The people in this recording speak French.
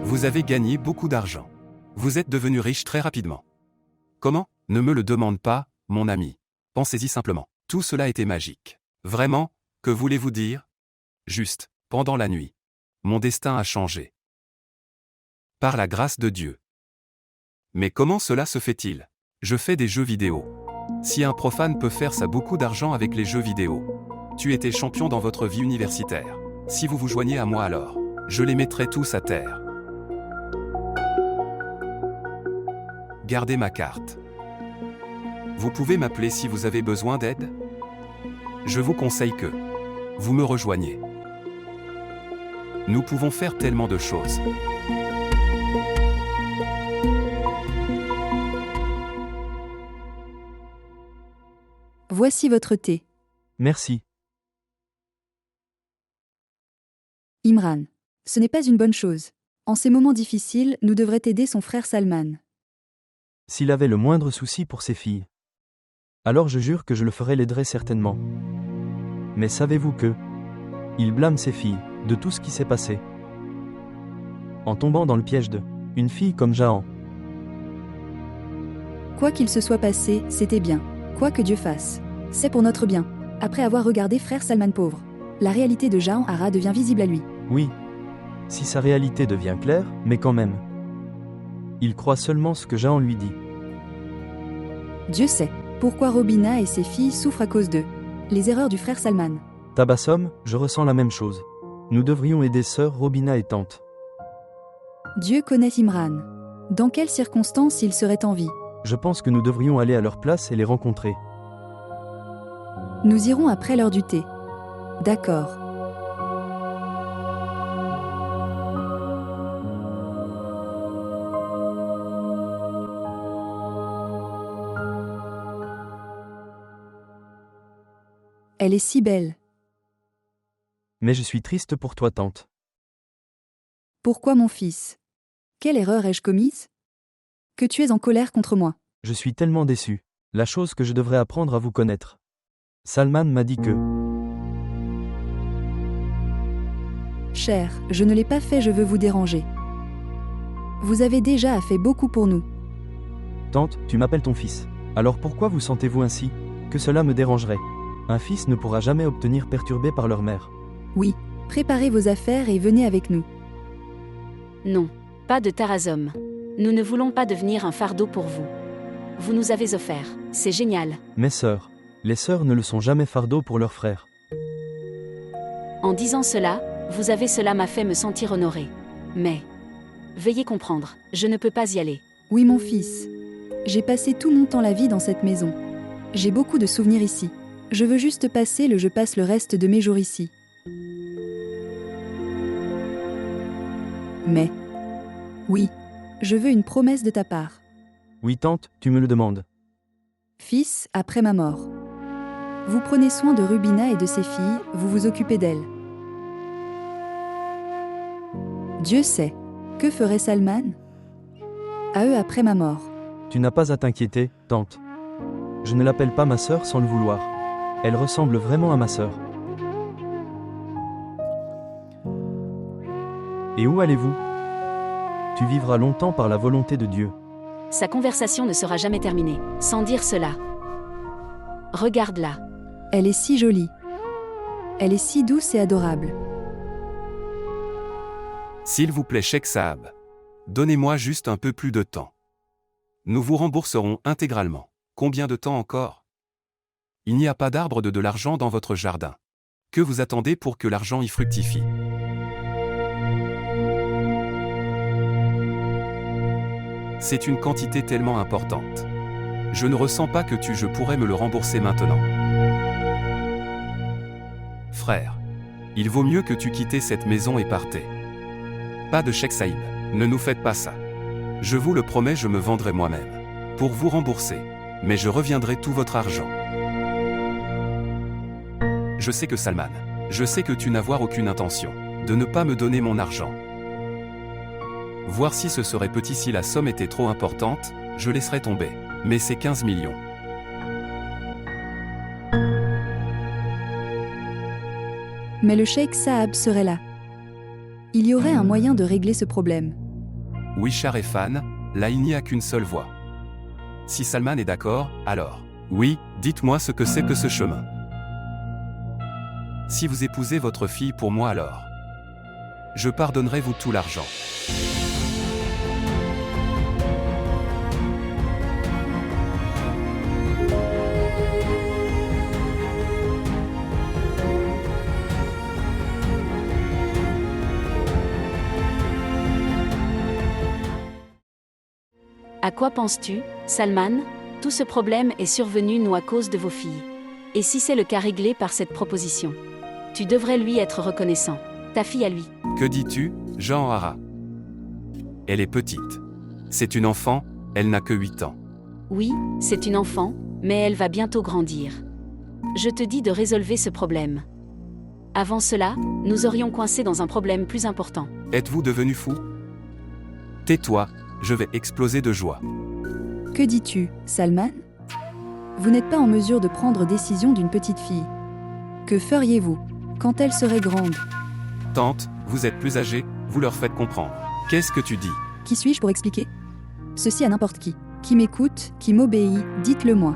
Vous avez gagné beaucoup d'argent. Vous êtes devenu riche très rapidement. Comment? Ne me le demande pas, mon ami. Pensez-y simplement. Tout cela était magique. Vraiment, que voulez-vous dire? Juste, pendant la nuit. Mon destin a changé. Par la grâce de Dieu. Mais comment cela se fait-il? Je fais des jeux vidéo. Si un profane peut faire ça, beaucoup d'argent avec les jeux vidéo. Tu étais champion dans votre vie universitaire. Si vous vous joignez à moi alors, je les mettrai tous à terre. Gardez ma carte. Vous pouvez m'appeler si vous avez besoin d'aide? Je vous conseille que vous me rejoignez. Nous pouvons faire tellement de choses. Voici votre thé. Merci. Imran. Ce n'est pas une bonne chose. En ces moments difficiles, nous devrait aider son frère Salman. S'il avait le moindre souci pour ses filles. Alors je jure que je le ferai, l'aiderai certainement. Mais savez-vous que il blâme ses filles de tout ce qui s'est passé. En tombant dans le piège de une fille comme Jahan. Quoi qu'il se soit passé, c'était bien. Quoi que Dieu fasse, c'est pour notre bien. Après avoir regardé frère Salman pauvre, la réalité de Jahan Ara devient visible à lui. Oui. Si sa réalité devient claire, mais quand même. Il croit seulement ce que Jahan lui dit. Dieu sait pourquoi Robina et ses filles souffrent à cause d'eux. Les erreurs du frère Salman. Tabassum, je ressens la même chose. Nous devrions aider sœur Robina et tante. Dieu connaît Imran. Dans quelles circonstances il serait en vie? Je pense que nous devrions aller à leur place et les rencontrer. Nous irons après l'heure du thé. D'accord. Elle est si belle. Mais je suis triste pour toi, tante. Pourquoi mon fils? Quelle erreur ai-je commise? Que tu es en colère contre moi. Je suis tellement déçu. La chose que je devrais apprendre à vous connaître. Salman m'a dit que... Cher, je ne l'ai pas fait, je veux vous déranger. Vous avez déjà fait beaucoup pour nous. Tante, tu m'appelles ton fils. Alors pourquoi vous sentez-vous ainsi? Que cela me dérangerait. Un fils ne pourra jamais obtenir perturbé par leur mère. Oui, préparez vos affaires et venez avec nous. Non, pas de Tarazom. Nous ne voulons pas devenir un fardeau pour vous. Vous nous avez offert, c'est génial. Mes sœurs. Les sœurs ne le sont jamais fardeau pour leurs frères. En disant cela, cela m'a fait me sentir honoré. Mais, veuillez comprendre, je ne peux pas y aller. Oui mon fils. J'ai passé tout mon temps la vie dans cette maison. J'ai beaucoup de souvenirs ici. Je veux juste je passe le reste de mes jours ici. Mais... oui, je veux une promesse de ta part. Oui tante, tu me le demandes. Fils, après ma mort. Vous prenez soin de Rubina et de ses filles, vous vous occupez d'elles. Dieu sait. Que ferait Salman? À eux après ma mort. Tu n'as pas à t'inquiéter, tante. Je ne l'appelle pas ma sœur sans le vouloir. Elle ressemble vraiment à ma sœur. Et où allez-vous? Tu vivras longtemps par la volonté de Dieu. Sa conversation ne sera jamais terminée, sans dire cela. Regarde-la. Elle est si jolie. Elle est si douce et adorable. S'il vous plaît, Cheikh Saab. Donnez-moi juste un peu plus de temps. Nous vous rembourserons intégralement. Combien de temps encore? Il n'y a pas d'arbre de l'argent dans votre jardin. Que vous attendez pour que l'argent y fructifie? C'est une quantité tellement importante. Je ne ressens pas que je pourrais me le rembourser maintenant. Frère, il vaut mieux que tu quittes cette maison et partez. Pas de Cheikh Saïb, ne nous faites pas ça. Je vous le promets, je me vendrai moi-même. Pour vous rembourser. Mais je reviendrai tout votre argent. Je sais que Salman, je sais que tu n'avoir aucune intention de ne pas me donner mon argent. Voir si ce serait petit, si la somme était trop importante, je laisserais tomber. Mais c'est 15 millions. Mais le cheikh Saab serait là. Il y aurait un moyen de régler ce problème. Wishar et Fan, là il n'y a qu'une seule voie. Si Salman est d'accord, alors. Oui, dites-moi ce que c'est que ce chemin. Si vous épousez votre fille pour moi alors. Je pardonnerai vous tout l'argent. À quoi penses-tu, Salman? Tout ce problème est survenu nous à cause de vos filles. Et si c'est le cas réglé par cette proposition? Tu devrais lui être reconnaissant. Ta fille à lui. Que dis-tu, Jean Hara? Elle est petite. C'est une enfant, elle n'a que 8 ans. Oui, c'est une enfant, mais elle va bientôt grandir. Je te dis de résolver ce problème. Avant cela, nous aurions coincé dans un problème plus important. Êtes-vous devenu fou? Tais-toi, je vais exploser de joie. Que dis-tu, Salman? Vous n'êtes pas en mesure de prendre décision d'une petite fille. Que feriez-vous quand elle serait grande? Tante, vous êtes plus âgée, vous leur faites comprendre. Qu'est-ce que tu dis? Qui suis-je pour expliquer? Ceci à n'importe qui. Qui m'écoute, qui m'obéit, dites-le moi.